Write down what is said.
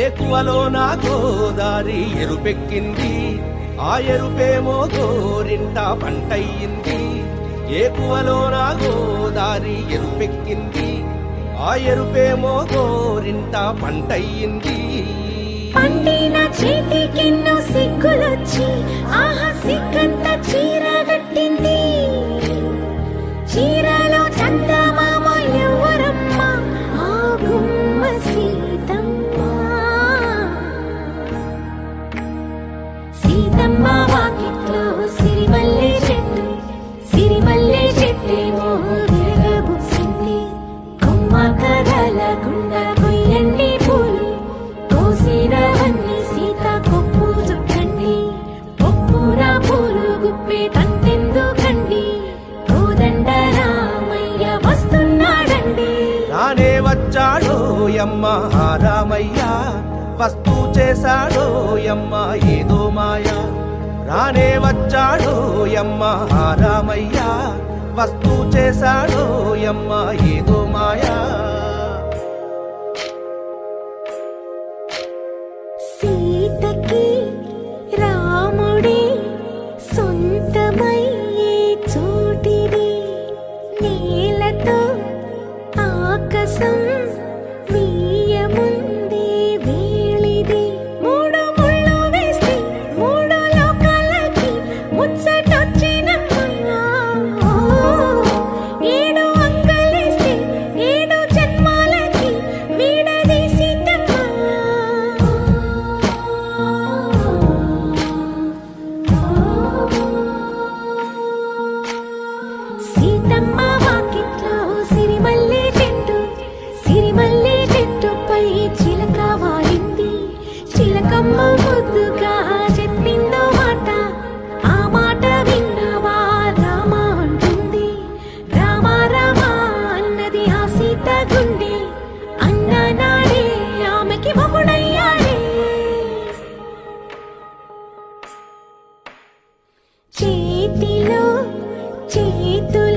ఏకువలో నా గోదారి ఎరుపెక్కింది, ఆ ఎరుపేమో గోరింట పంటయ్యింది. ఏకువలో నా గోదారి ఎరుపెక్కింది, ఆ ఎరుపేమో గోరింట పంటయ్యింది. పండిన చేతికెన్నో సిగ్గులొచ్చి ఆహా సిగ్గంత చీర కట్టింది. చీరలో చందమామ ఎవరమ్మ, ఆ గుమ్మ సీతమ్మ. సీతమ్మ వాకిట్లో సిరిమల్లె చెట్టు, సిరిమల్లె చెట్టేమో విరగబూసింది. కొమ్మ కదలకుండా కొయ్యండి పూలు, కోసినవన్నీ సీత కొప్పు చుట్టండి. కొప్పున పూలు గుప్పే తంతెందుకండి, కోదండ రామయ్య వస్తున్నాడండి. రానే వచ్చాడో యమ్మ రామయ్య, వస్తూ చేశాడో యమ్మ ఏదో మాయ. రానే వచ్చాడో యమ్మ రామయ్య, వస్తూ చేశాడో యమ్మ ఏదో మాయా. సీతకి రాముడే సొంతమయ్యే చోటిది, నేలతో ఆకాశం వీయముందే వేళిది. మూడు ముళ్ళు వేస్తే మూడు లోకాలకి ముచ్చటొచ్చినమ్మా. ఏడు అంగలేస్తే ఏడు జన్మాలకి వీడదీసిద్దమ్మా. సీతమ్మ వాకిట్లో సిరిమల్లె చెట్టు, సిరిమల్లె చెట్టుపై చిలక వాలింది. చిలకమ్మ ముద్దుగా చెప్పిందో మాట, ఆ మాట విన్నవా రామ అంటుంది. రామ రామ అన్నది ఆ సీత గుండె, అన్న నాడే ఆమెకి మొగుడయ్యాడే. చేతిలో చేతులు